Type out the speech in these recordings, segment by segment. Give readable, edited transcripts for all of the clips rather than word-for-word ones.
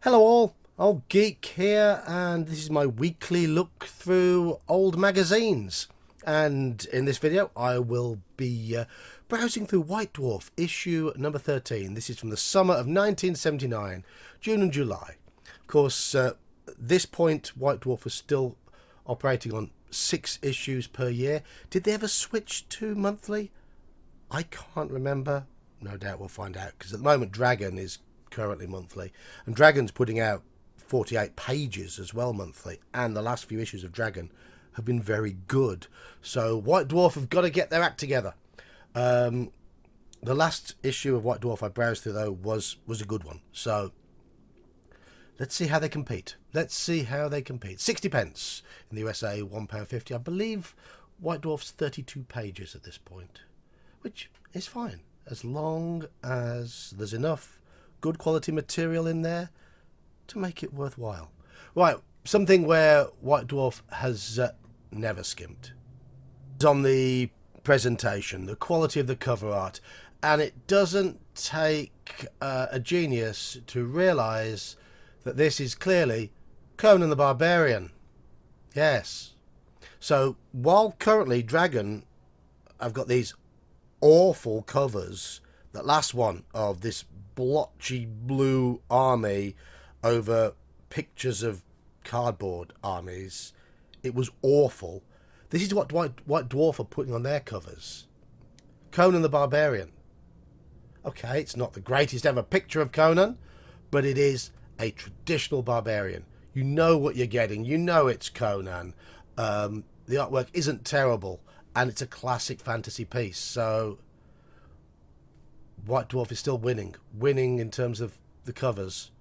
Hello all, Old Geek here, and this is my weekly look through old magazines. And in this video I will be browsing through White Dwarf issue number 13. This is from the summer of 1979, June and July. Of course, at this point White Dwarf was still operating on 6 issues per year. Did they ever switch to monthly? I can't remember. No doubt we'll find out, because at the moment Dragon is currently monthly, and Dragon's putting out 48 pages as well monthly, and the last few issues of Dragon have been very good. So White Dwarf have got to get their act together. The last issue of White Dwarf I browsed through though was a good one, so let's see how they compete. 60 pence in the USA, £1.50. I believe White Dwarf's 32 pages at this point, which is fine as long as there's enough good quality material in there to make it worthwhile. Right, something where White Dwarf has never skimped is on the presentation, the quality of the cover art, and it doesn't take a genius to realise that this is clearly Conan the Barbarian. Yes. So while currently Dragon, I've got these awful covers. That last one of this blotchy blue army over pictures of cardboard armies, it was awful. This is what White Dwarf are putting on their covers. Conan the Barbarian. Okay, it's not the greatest ever picture of Conan, but it is a traditional barbarian. You know what you're getting. You know it's Conan. The artwork isn't terrible, and it's a classic fantasy piece. So White Dwarf is still winning in terms of the covers.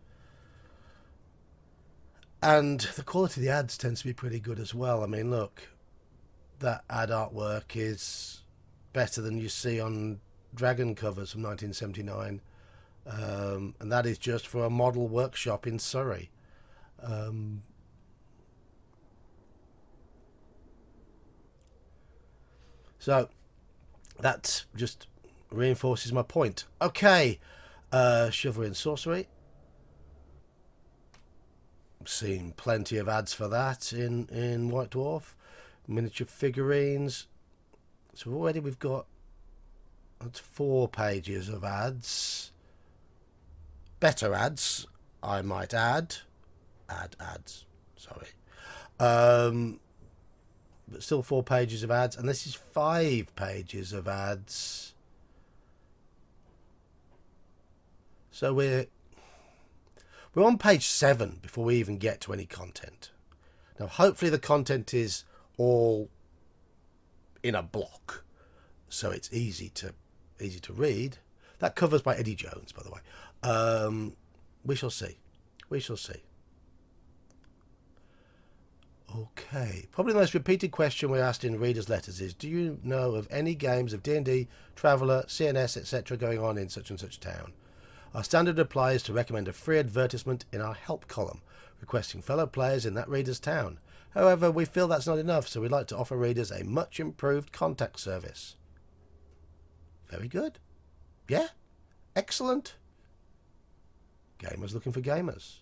And the quality of the ads tends to be pretty good as well. I mean, look, that ad artwork is better than you see on Dragon covers from 1979. And that is just for a model workshop in Surrey. So that just reinforces my point. Okay, chivalry and sorcery. Seen plenty of ads for that in White Dwarf. Miniature figurines. So already we've got 4 pages of ads. Better ads, I might add. Ads. Sorry. But still 4 pages of ads, and this is 5 pages of ads. So we're on page 7 before we even get to any content. Now, hopefully the content is all in a block, so it's easy to read. That cover's by Eddie Jones, by the way. We shall see. Okay, probably the most repeated question we're asked in readers' letters is, do you know of any games of D&D, Traveller, CNS, etc. going on in such and such town? Our standard reply is to recommend a free advertisement in our help column, requesting fellow players in that reader's town. However, we feel that's not enough, so we'd like to offer readers a much improved contact service. Very good. Yeah, excellent. Gamers looking for gamers.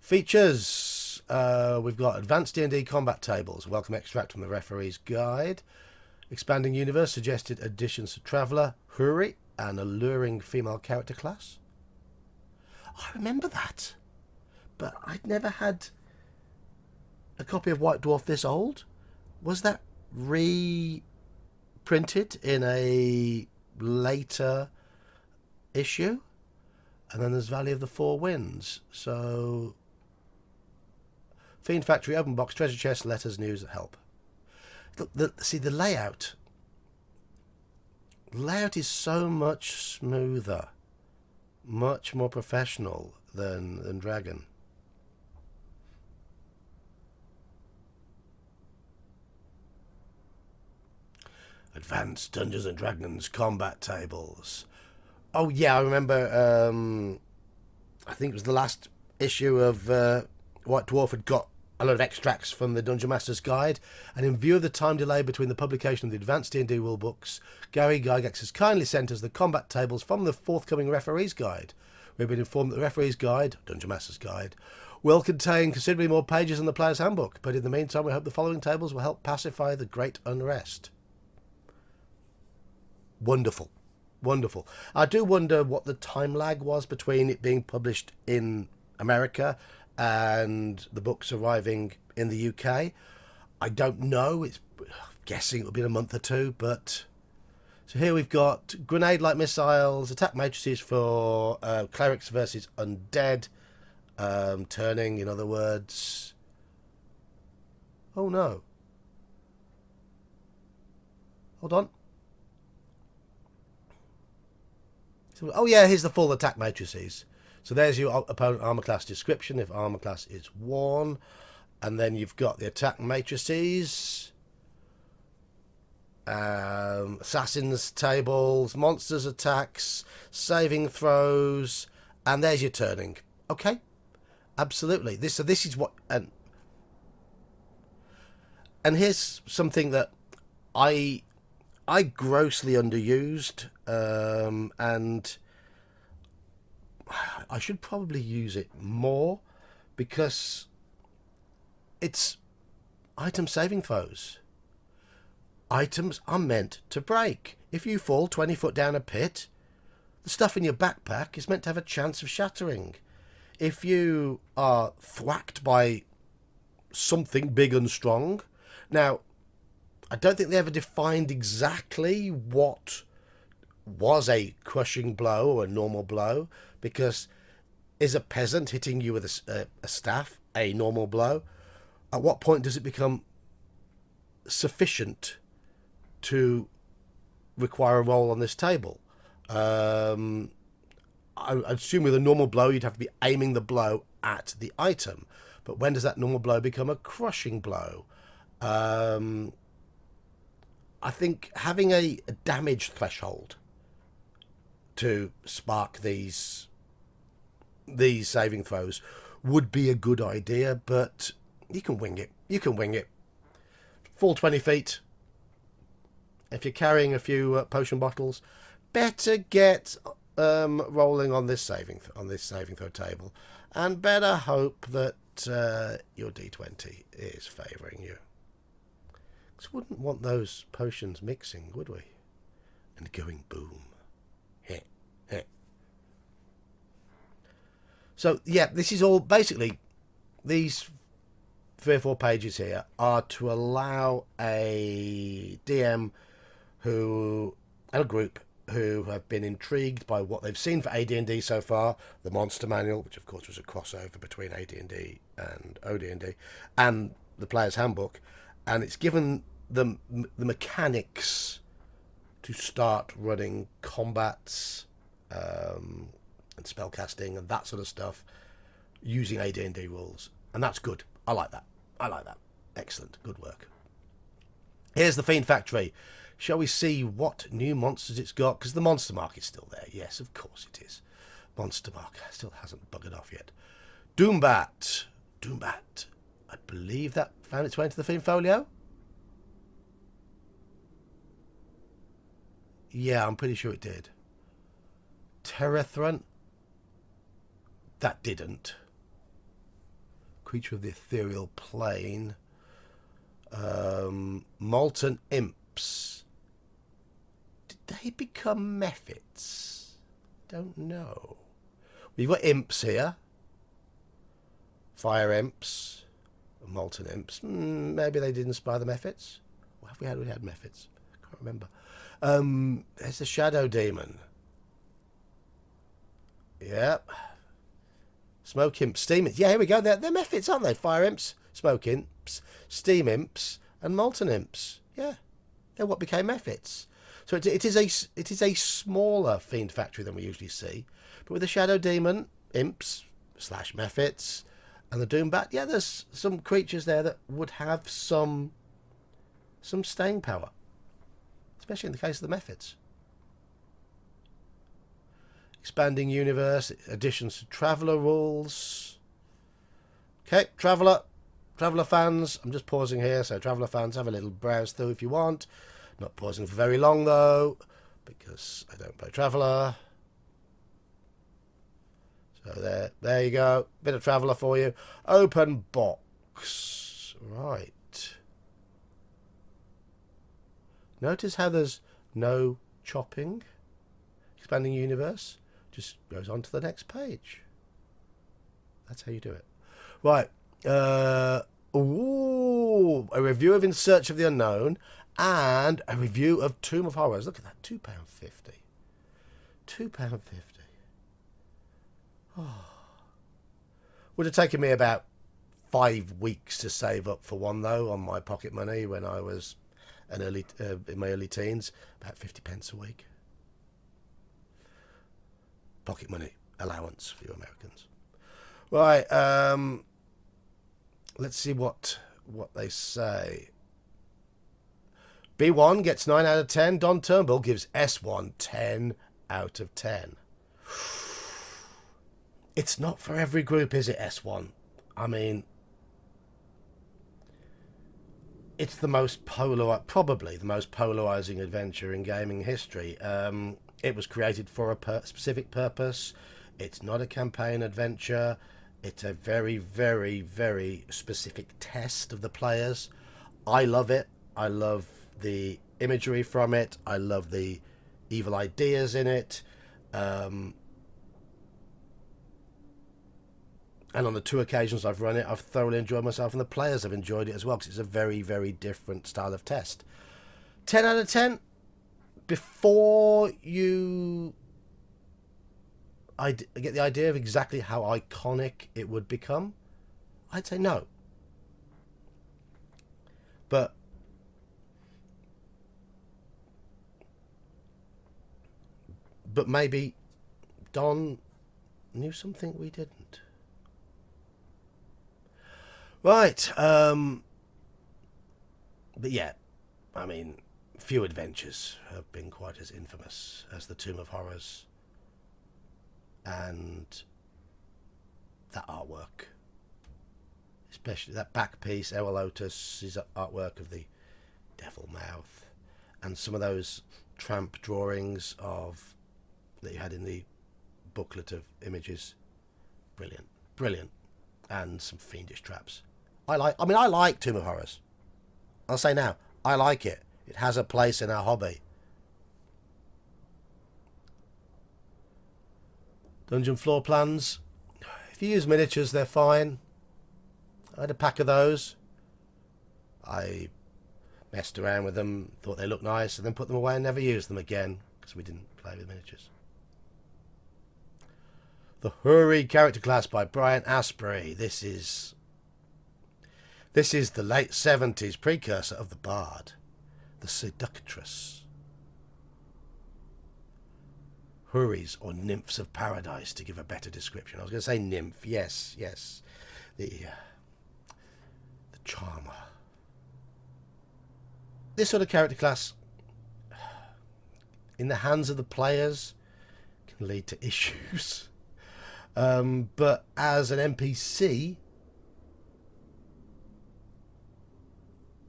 Features. We've got advanced D&D combat tables, welcome extract from the referee's guide, expanding universe, suggested additions to Traveller, Huri, an alluring female character class. I remember that, but I'd never had a copy of White Dwarf this old. Was that reprinted in a later issue? And then there's Valley of the Four Winds. So Fiend Factory, open box, treasure chest, letters, news, help. Look, see the layout. Layout is so much smoother, much more professional than Dragon. Advanced Dungeons and Dragons combat tables. Oh yeah, I remember. I think it was the last issue of White Dwarf had got a lot of extracts from the Dungeon Master's Guide, and in view of the time delay between the publication of the Advanced D&D rulebooks, Gary Gygax has kindly sent us the combat tables from the forthcoming Referee's Guide. We've been informed that the referee's guide, Dungeon Master's guide, will contain considerably more pages than the player's handbook, but in the meantime we hope the following tables will help pacify the great unrest. Wonderful. Wonderful. I do wonder what the time lag was between it being published in America and the books arriving in the UK. I don't know. It's guessing it'll be a month or two, but... So here we've got grenade-like missiles, attack matrices for clerics versus undead, turning, in other words. Oh no. Hold on. So, oh yeah, here's the full attack matrices. So there's your opponent armor class description, if armor class is 1. And then you've got the attack matrices. Assassins tables, monsters attacks, saving throws, and there's your turning. Okay, absolutely. This is what, and here's something that I grossly underused, and I should probably use it more, because it's item saving throws. Items are meant to break. If you fall 20 foot down a pit, the stuff in your backpack is meant to have a chance of shattering. If you are thwacked by something big and strong... Now, I don't think they ever defined exactly what was a crushing blow or a normal blow, because is a peasant hitting you with a staff a normal blow? At what point does it become sufficient to require a roll on this table? I assume with a normal blow you'd have to be aiming the blow at the item, but when does that normal blow become a crushing blow? I think having a damage threshold to spark these saving throws would be a good idea, but you can wing it. You can wing it. Fall 20 feet. If you're carrying a few potion bottles, better get rolling on this saving throw table, and better hope that your D20 is favouring you. Because we wouldn't want those potions mixing, would we? And going boom. Heh, heh. So yeah, this is all basically, these 3 or 4 pages here are to allow a DM and a group who have been intrigued by what they've seen for AD&D so far, the Monster Manual, which of course was a crossover between AD&D and OD&D, and the Player's Handbook, and it's given them the mechanics to start running combats and spellcasting and that sort of stuff using AD&D rules, and that's good. I like that. Excellent. Good work. Here's the Fiend Factory. Shall we see what new monsters it's got? Because the monster mark is still there. Yes, of course it is. Monster mark still hasn't buggered off yet. Doombat. I believe that found its way into the Fiend Folio. Yeah, I'm pretty sure it did. Terrathrun. That didn't. Creature of the ethereal plane. Molten imps. Did they become mephits? Don't know. We've got imps here. Fire imps. Molten imps. Maybe they did inspire the mephits. What have we had? We had mephits. I can't remember. There's the shadow demon. Yep. Smoke imps, steam imps. Yeah, here we go. They're mephits, aren't they? Fire imps, smoke imps, steam imps, and molten imps. Yeah, they're what became mephits. So it is a smaller Fiend Factory than we usually see, but with the shadow demon, imps / mephits, and the Doombat. Yeah, there's some creatures there that would have some staying power, especially in the case of the mephits. Expanding universe, additions to Traveller rules. Okay, Traveller fans, I'm just pausing here, so Traveller fans, have a little browse through if you want. Not pausing for very long though, because I don't play Traveller. So there you go. Bit of Traveller for you. Open box. Right. Notice how there's no chopping. Expanding universe. Just goes on to the next page. That's how you do it. Right. Ooh, a review of In Search of the Unknown and a review of Tomb of Horrors. Look at that. £2.50. £2.50. Oh. Would have taken me about 5 weeks to save up for one, though, on my pocket money when I was in my early teens. About 50p a week. Pocket money allowance for you Americans. Right, let's see what they say. B1 gets 9 out of 10. Don Turnbull gives S1 10 out of 10. It's not for every group, is it, S1? I mean, it's the most probably the most polarizing adventure in gaming history. It was created for a specific purpose. It's not a campaign adventure. It's a very, very, very specific test of the players. I love it. I love the imagery from it. I love the evil ideas in it. And on the 2 occasions I've run it, I've thoroughly enjoyed myself, and the players have enjoyed it as well, because it's a very, very different style of test. 10 out of 10. Before you get the idea of exactly how iconic it would become, I'd say no. But maybe Don knew something we didn't. Right. But yeah, I mean, few adventures have been quite as infamous as the Tomb of Horrors. And that artwork, especially that back piece, Ewell Otis's artwork of the devil mouth, and some of those tramp drawings that you had in the booklet of images. Brilliant, brilliant, and some fiendish traps. I like Tomb of Horrors. I'll say now, I like it. It has a place in our hobby. Dungeon floor plans. If you use miniatures, they're fine. I had a pack of those. I messed around with them, thought they looked nice, and then put them away and never used them again, because we didn't play with miniatures. The Huri character class by Brian Asprey. This is the late 70s precursor of the Bard, the Seductress. Huris, or nymphs of paradise, to give a better description. I was going to say nymph. Yes. The charmer. This sort of character class, in the hands of the players, can lead to issues. But as an NPC,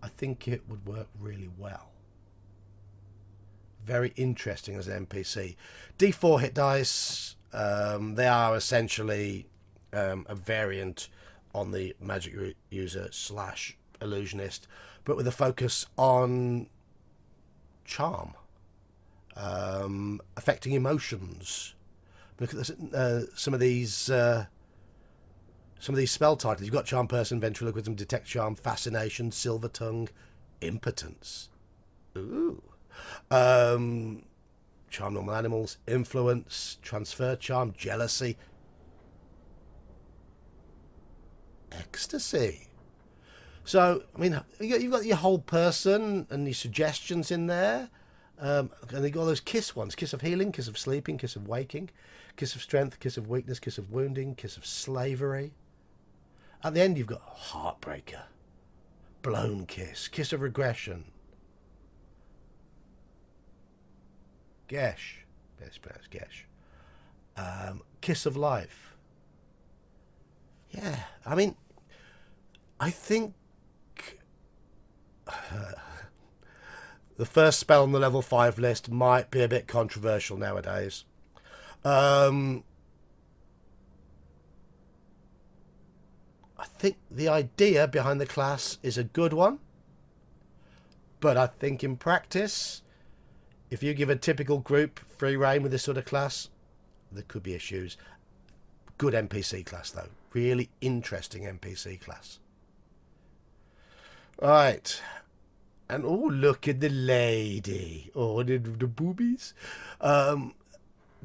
I think it would work really well. Very interesting as an NPC. D4 hit dice. They are essentially a variant on the magic user / illusionist, but with a focus on charm, affecting emotions. Look at this, some of these spell titles. You've got charm person, ventriloquism, detect charm, fascination, silver tongue, impotence. Ooh. Charm normal animals, influence, transfer charm, jealousy, ecstasy. So, I mean, you've got your whole person and your suggestions in there. And you've got all those kiss ones. Kiss of healing, kiss of sleeping, kiss of waking, kiss of strength, kiss of weakness, kiss of wounding, kiss of slavery. At the end, you've got heartbreaker, blown kiss, kiss of regression, Gesh, best pronounced Gesh. Kiss of life. Yeah, I mean, I think the first spell on the level 5 list might be a bit controversial nowadays. think the idea behind the class is a good one, but I think in practice, if you give a typical group free reign with this sort of class, there could be issues. Good NPC class though. Really interesting NPC class. Right. And oh, look at the lady. Oh, the boobies.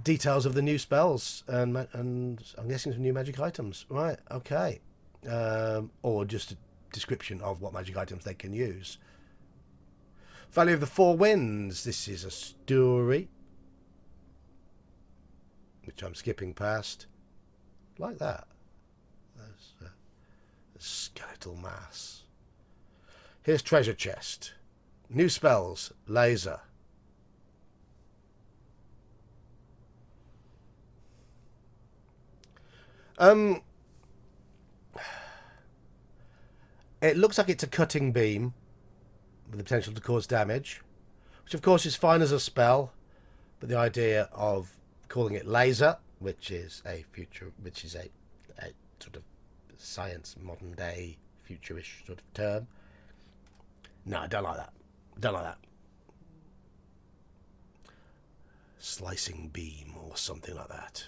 Details of the new spells and I'm guessing some new magic items. Right, okay. Or just a description of what magic items they can use. Valley of the Four Winds. This is a story, which I'm skipping past. Like that. There's a skeletal mass. Here's treasure chest. New spells. Laser. It looks like it's a cutting beam with the potential to cause damage, which of course is fine as a spell, but the idea of calling it laser, which is a sort of science, modern day, futurish sort of term. No, I don't like that. Don't like that. Slicing beam or something like that.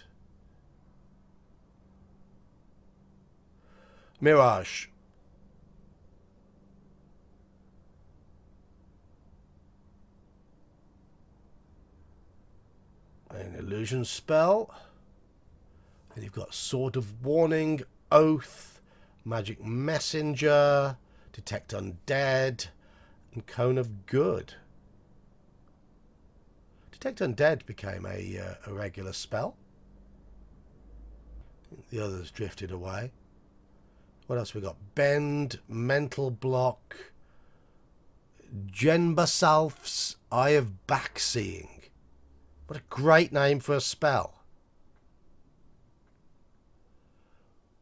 Mirage. An illusion spell. And you've got Sword of Warning, Oath, Magic Messenger, Detect Undead, and Cone of Good. Detect Undead became a regular spell. The others drifted away. What else we got? Bend, Mental Block, Genbasalf's Eye of Backseeing. What a great name for a spell.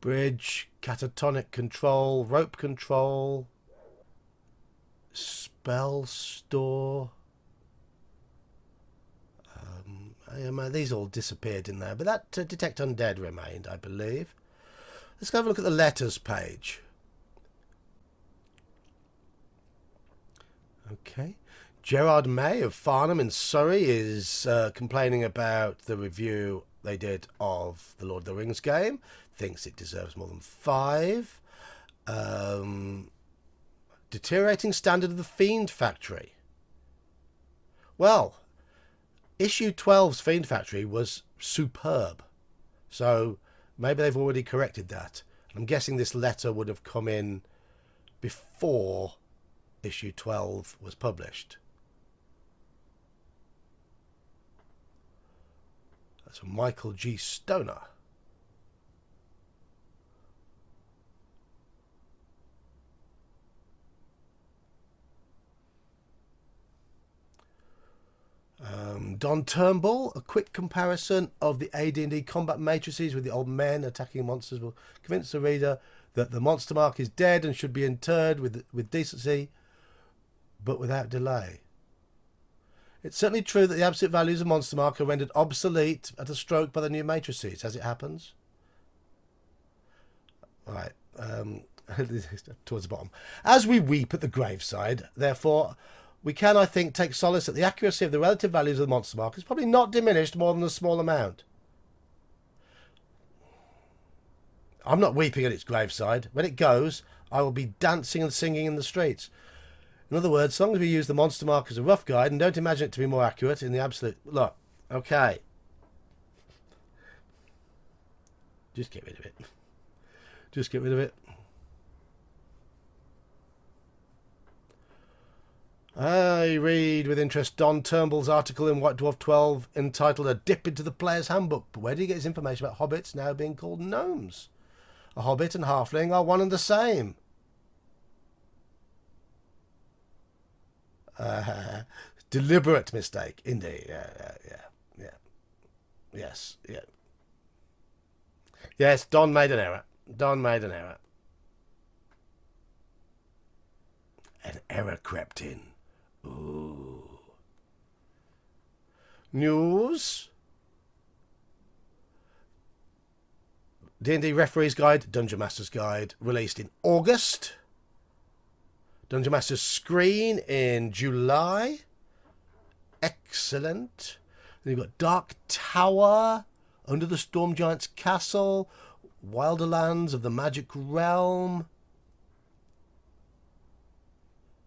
Bridge, Catatonic Control, Rope Control, Spell Store. These all disappeared in there, but that Detect Undead remained, I believe. Let's go have a look at the letters page. Okay. Gerard May of Farnham in Surrey is complaining about the review they did of the Lord of the Rings game. Thinks it deserves more than 5. Deteriorating standard of the Fiend Factory. Well, issue 12's Fiend Factory was superb. So maybe they've already corrected that. I'm guessing this letter would have come in before issue 12 was published. That's from Michael G. Stoner. Don Turnbull, a quick comparison of the AD&D combat matrices with the old men attacking monsters will convince the reader that the monster mark is dead and should be interred with decency, but without delay. It's certainly true that the absolute values of monster mark are rendered obsolete at a stroke by the new matrices, as it happens. Right, towards the bottom. As we weep at the graveside, therefore, we can, I think, take solace that the accuracy of the relative values of the monster mark is probably not diminished more than a small amount. I'm not weeping at its graveside. When it goes, I will be dancing and singing in the streets. In other words, as long as we use the monster mark as a rough guide and don't imagine it to be more accurate in the absolute... Look, okay. Just get rid of it. Just get rid of it. I read with interest Don Turnbull's article in White Dwarf 12 entitled A Dip into the Player's Handbook. But where did he get his information about hobbits now being called gnomes? A hobbit and halfling are one and the same. Deliberate mistake, indeed. Yeah. Yes, yeah. Yes, Don made an error. Don made an error. An error crept in. Ooh. News. D&D Referee's Guide, Dungeon Master's Guide, released in August. Dungeon Master's Screen in July. Excellent. Then you've got Dark Tower, Under the Storm Giant's Castle, Wilder Lands of the Magic Realm.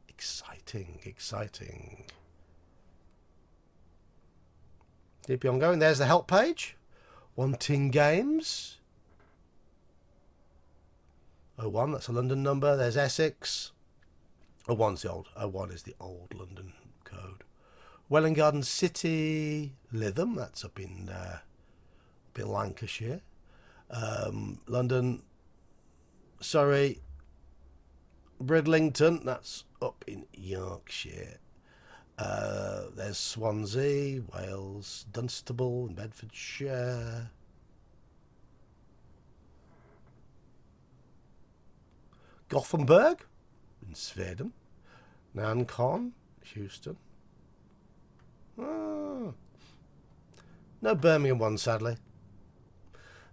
Exciting, exciting. Keep on going. There's the help page. Wanting Games. 01, that's a London number. There's Essex. 01's the old. 01 is the old London code. Welwyn Garden City, Lytham. That's up in Lancashire. London, Surrey, Bridlington. That's up in Yorkshire. There's Swansea, Wales, Dunstable in Bedfordshire. Gothenburg in Sweden. Nancon, Houston. Oh. No Birmingham one, sadly.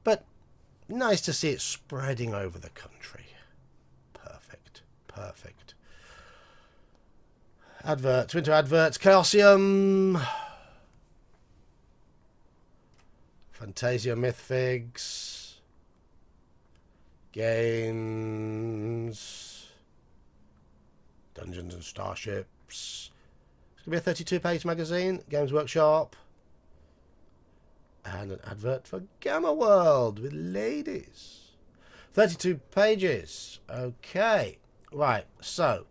But nice to see it spreading over the country. Perfect. Perfect. Adverts, winter adverts, Chaosium, Fantasia Mythfigs, Games, Dungeons and Starships. It's going to be a 32-page magazine, Games Workshop, and an advert for Gamma World with ladies. 32 pages. Okay. Right, so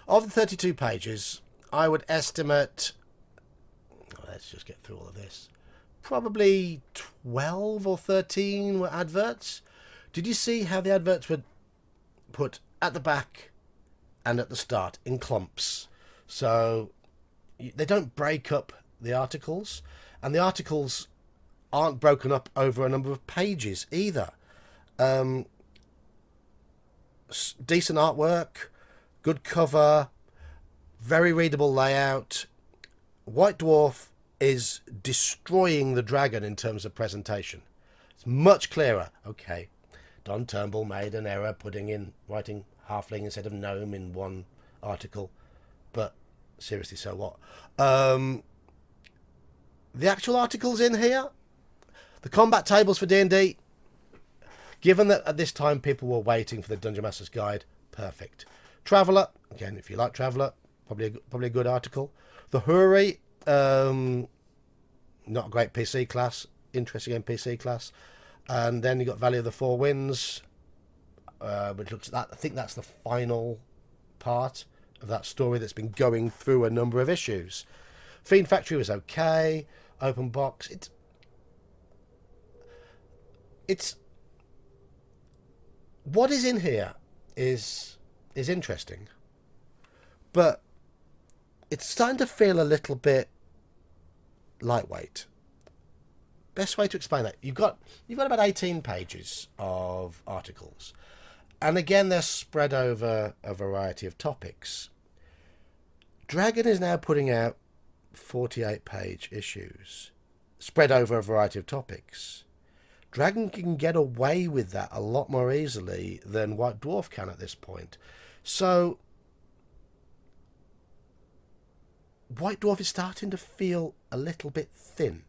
of the 32 pages, I would estimate, let's just get through all of this, probably 12 or 13 were adverts. Did you see how the adverts were put at the back and at the start in clumps? So they don't break up the articles, and the articles aren't broken up over a number of pages either. Decent artwork, good cover, very readable layout. White Dwarf is destroying the dragon in terms of presentation. It's much clearer. Okay, Don Turnbull made an error writing halfling instead of gnome in one article, but seriously, so what? The actual articles in here, the combat tables for D&D, given that at this time people were waiting for the Dungeon Master's Guide, perfect. Traveller, again, if you like Traveller, probably a good article. The Huri, not a great PC class, interesting NPC class. And then you got Valley of the Four Winds, which looks at that. I think that's the final part of that story that's been going through a number of issues. Fiend Factory was okay. Open box. It's what is in here is interesting, but it's starting to feel a little bit lightweight. Best way to explain that, you've got about 18 pages of articles, and again they're spread over a variety of topics. Dragon is now putting out 48-page issues spread over a variety of topics. Dragon can get away with that a lot more easily than White Dwarf can at this point. So White Dwarf is starting to feel a little bit thin.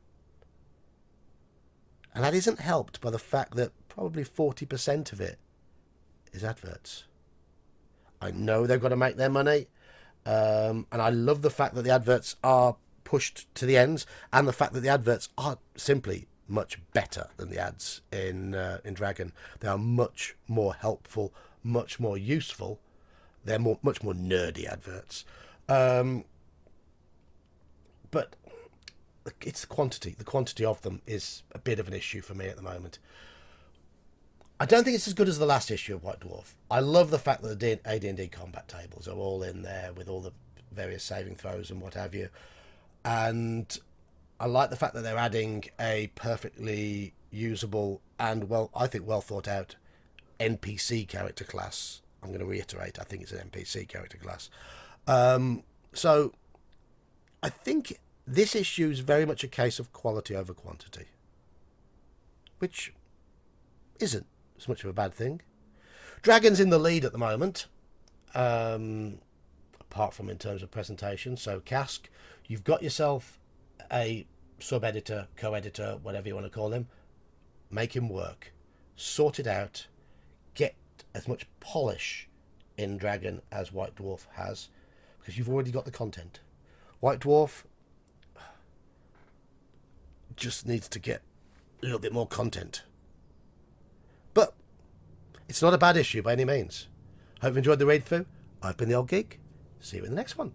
And that isn't helped by the fact that probably 40% of it is adverts. I know they've got to make their money. And I love the fact that the adverts are pushed to the ends, and the fact that the adverts are simply much better than the ads in Dragon. They are much more helpful, much more useful. They're much more nerdy adverts. But it's the quantity. The quantity of them is a bit of an issue for me at the moment. I don't think it's as good as the last issue of White Dwarf. I love the fact that the AD&D combat tables are all in there with all the various saving throws and what have you. And I like the fact that they're adding a perfectly usable and I think well thought out NPC character class. I'm going to reiterate, I think it's an NPC character class. So I think this issue is very much a case of quality over quantity, which isn't as much of a bad thing. Dragon's in the lead at the moment, apart from in terms of presentation. So Cask, you've got yourself a sub-editor, co-editor, whatever you want to call him. Make him work. Sort it out. Get as much polish in Dragon as White Dwarf has, because you've already got the content. White Dwarf just needs to get a little bit more content. But it's not a bad issue by any means. Hope you enjoyed the read through. I've been the Old Geek. See you in the next one.